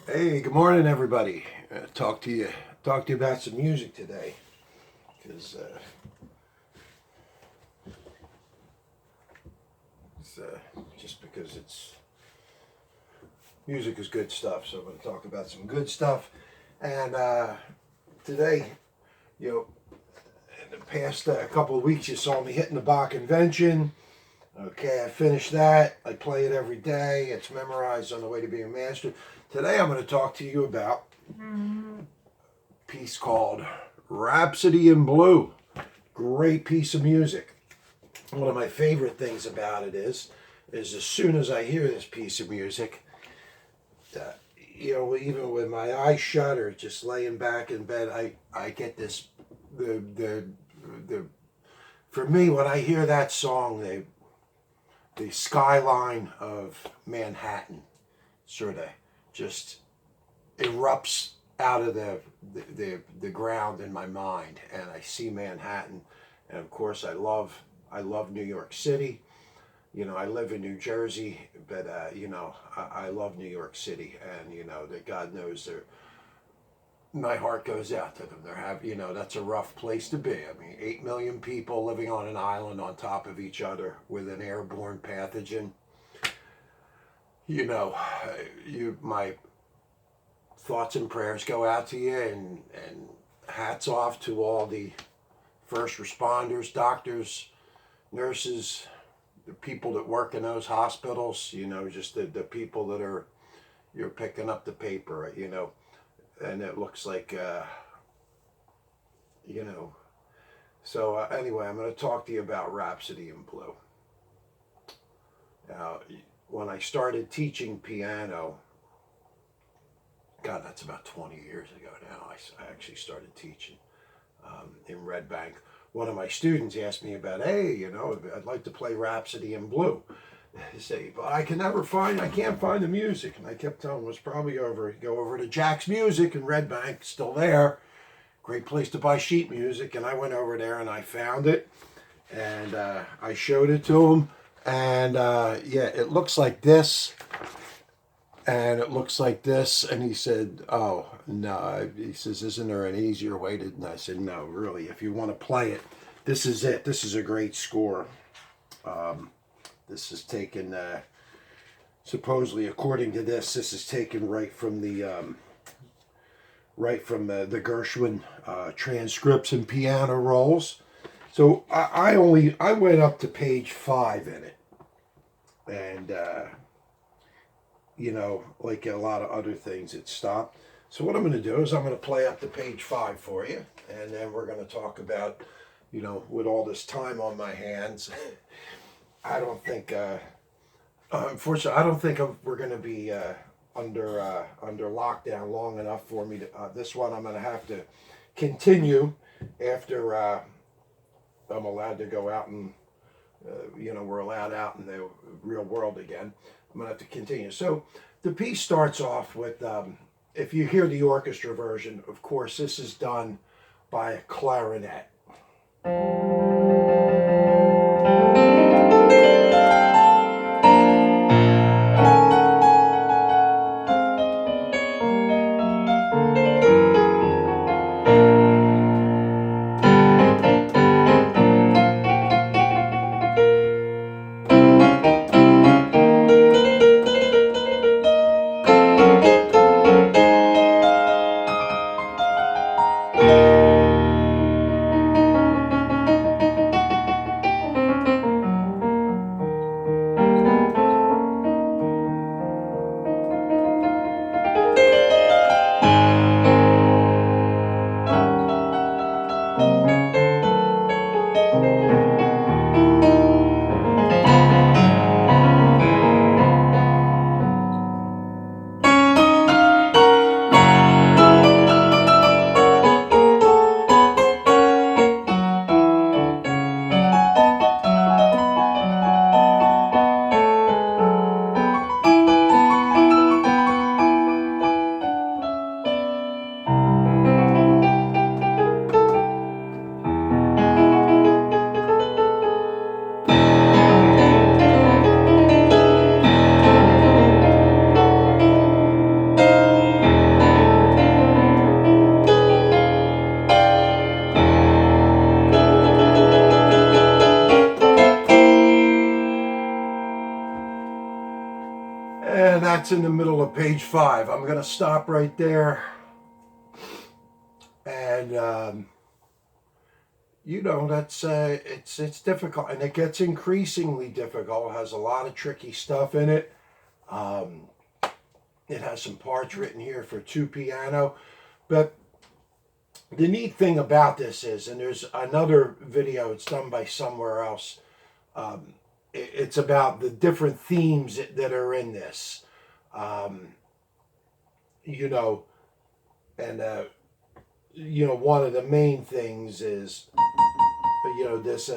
Hey, good morning, everybody. Talk to you about some music today, because just because it's music is good stuff. So I'm going to talk about some good stuff. And today, you know, in the past couple of weeks, you saw me hitting the Bach Convention. Okay, I finished that. I play it every day. It's memorized on the way to being a master. Today, I'm going to talk to you about a piece called Rhapsody in Blue. Great piece of music. One of my favorite things about it is as soon as I hear this piece of music, uh, even with my eyes shut or just laying back in bed, I get this the for me when I hear that song, the skyline of Manhattan sort of just erupts out of the ground in my mind, and I see Manhattan, and of course I love New York City. I live in New Jersey, but I love New York City, and that God knows my heart goes out to them. That's a rough place to be. I mean, 8 million people living on an island on top of each other with an airborne pathogen. You know, my thoughts and prayers go out to you, and hats off to all the first responders, doctors, nurses, the people that work in those hospitals, just the people that you're picking up the paper, and it looks like, you know. So anyway, I'm going to talk to you about Rhapsody in Blue. Now, when I started teaching piano, God, that's about 20 years ago now, I actually started teaching in Red Bank. One of my students asked me about, hey, I'd like to play Rhapsody in Blue. I say, but I can't find the music. And I kept telling him, it was probably go over to Jack's Music in Red Bank, still there. Great place to buy sheet music. And I went over there and I found it. And I showed it to him. And yeah, it looks like this. And it looks like this. And he said, oh, no. He says, isn't there an easier way to? And I said, no, really. If you want to play it, this is it. This is a great score. This is taken, supposedly, according to this is taken right from the the Gershwin transcripts and piano rolls. So I went up to page 5 in it, and like a lot of other things, it stopped. So what I'm going to do is I'm going to play up to page 5 for you, and then we're going to talk about, with all this time on my hands, I don't think. Unfortunately, I don't think we're going to be under lockdown long enough for me to. This one I'm going to have to continue after I'm allowed to go out and we're allowed out in the real world again. I'm going to have to continue. So the piece starts off with, if you hear the orchestra version, of course, this is done by a clarinet. And that's in the middle of page 5. I'm going to stop right there. And that's it's difficult, and it gets increasingly difficult. It has a lot of tricky stuff in it. It has some parts written here for 2 piano, but the neat thing about this is, and there's another video, it's done by somewhere else. It's about the different themes that are in this, and one of the main things is, this.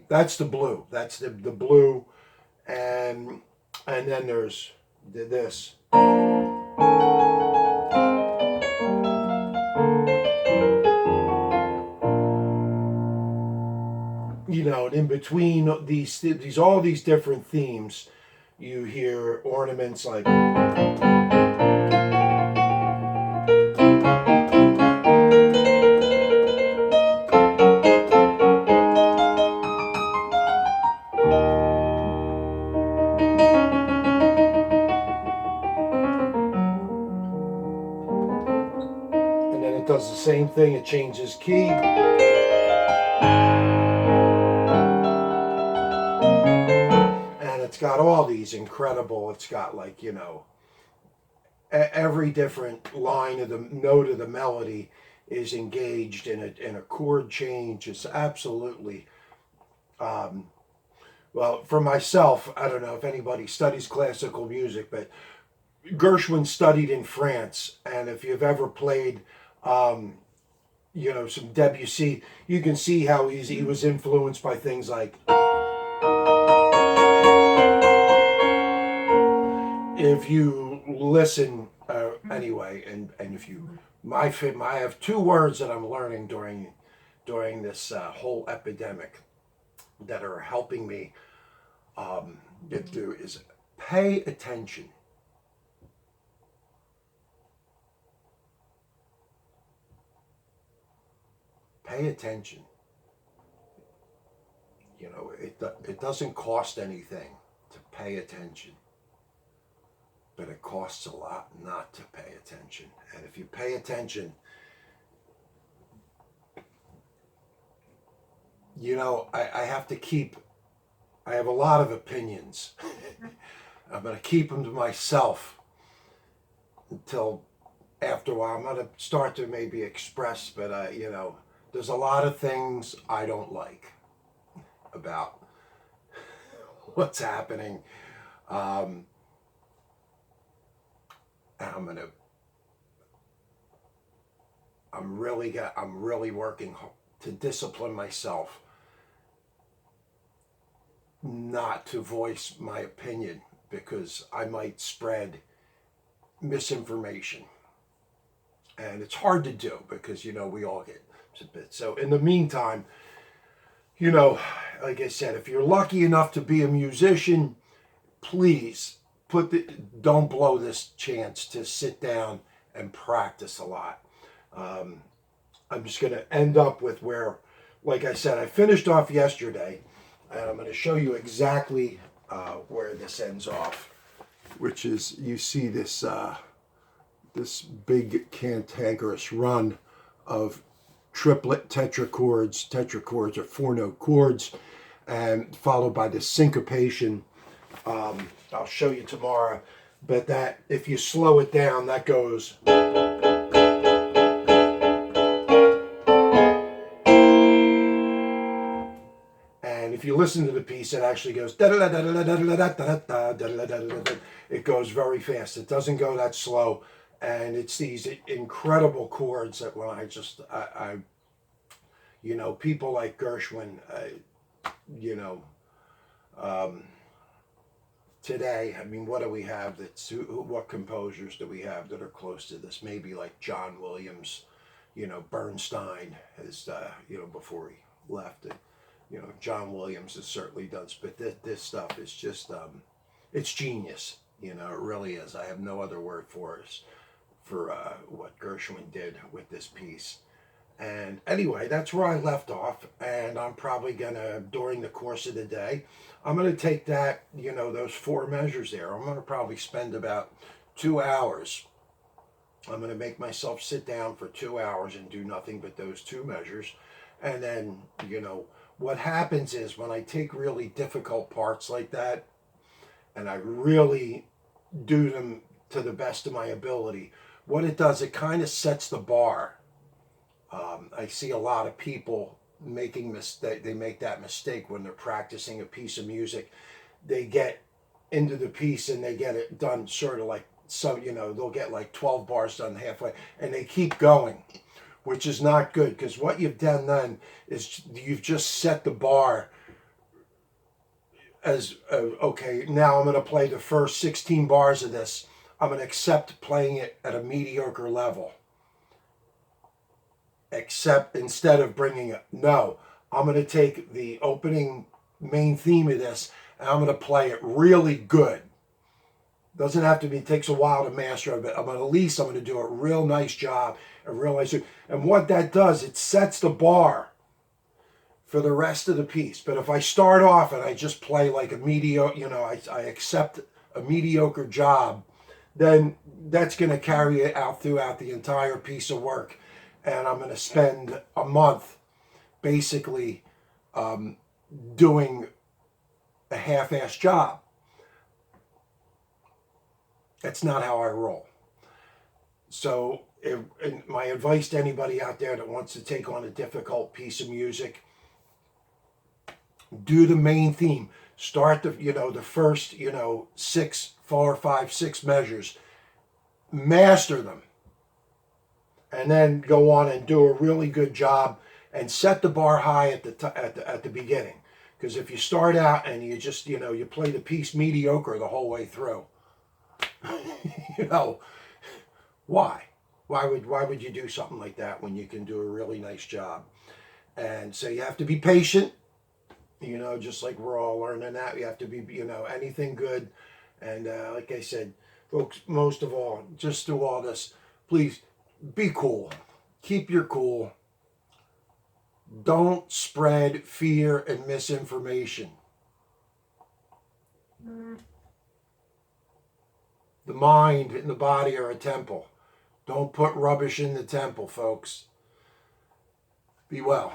That's the blue. That's the blue, and then there's this. And in between all these different themes, you hear ornaments like. And then it does the same thing, it changes key. And it's got all these incredible, it's got every different line of the note of the melody is engaged in a chord change. It's absolutely, well, for myself, I don't know if anybody studies classical music, but Gershwin studied in France, and if you've ever played, some Debussy, you can see how he was influenced by things like. If you listen, anyway, and if you, I have 2 words that I'm learning during this whole epidemic that are helping me get through is pay attention. Pay attention. It doesn't cost anything to pay attention, but it costs a lot not to pay attention. And if you pay attention, I have a lot of opinions. I'm going to keep them to myself until after a while. I'm going to start to maybe express, but there's a lot of things I don't like about what's happening. I'm really working to discipline myself not to voice my opinion, because I might spread misinformation, and it's hard to do because we all get a bit. So in the meantime, like I said, if you're lucky enough to be a musician, please don't blow this chance to sit down and practice a lot. I'm just going to end up with where, like I said, I finished off yesterday, and I'm going to show you exactly where this ends off, which is, you see this this big cantankerous run of triplet tetrachords. Tetrachords are 4-note chords, and followed by the syncopation. I'll show you tomorrow, but that, if you slow it down, that goes. And if you listen to the piece, it actually goes. It goes very fast. It doesn't go that slow, and it's these incredible chords that when people like Gershwin, today, what do we have what composers do we have that are close to this? Maybe like John Williams, Bernstein has, before he left. John Williams has certainly done, but this stuff is just, it's genius. It really is. I have no other word for what Gershwin did with this piece. And anyway, that's where I left off. And I'm probably going to, during the course of the day, I'm going to take that, those 4 measures there. I'm going to probably spend about 2 hours. I'm going to make myself sit down for 2 hours and do nothing but those 2 measures. And then, what happens is when I take really difficult parts like that and I really do them to the best of my ability, what it does, it kind of sets the bar. I see a lot of people making they make that mistake when they're practicing a piece of music. They get into the piece and they get it done sort of like, so they'll get like 12 bars done halfway and they keep going, which is not good, because what you've done then is you've just set the bar as okay, now I'm going to play the first 16 bars of this. I'm going to accept playing it at a mediocre level. Except instead of bringing it, no, I'm going to take the opening main theme of this and I'm going to play it really good. Doesn't have to be, it takes a while to master it, but at least I'm going to do a real nice job, and what that does, it sets the bar for the rest of the piece. But if I start off and I just play like a mediocre, I accept a mediocre job, then that's going to carry it out throughout the entire piece of work. And I'm going to spend a month basically doing a half-assed job. That's not how I roll. So my advice to anybody out there that wants to take on a difficult piece of music, do the main theme. Start the first 4, 5, 6 measures. Master them. And then go on and do a really good job and set the bar high at the beginning. Because if you start out and you just you play the piece mediocre the whole way through, why would you do something like that when you can do a really nice job? And so you have to be patient. Just like we're all learning that, you have to be anything good. And like I said, folks, most of all, just through all this, please be cool. Keep your cool. Don't spread fear and misinformation. The mind and the body are a temple. Don't put rubbish in the temple, folks. Be well.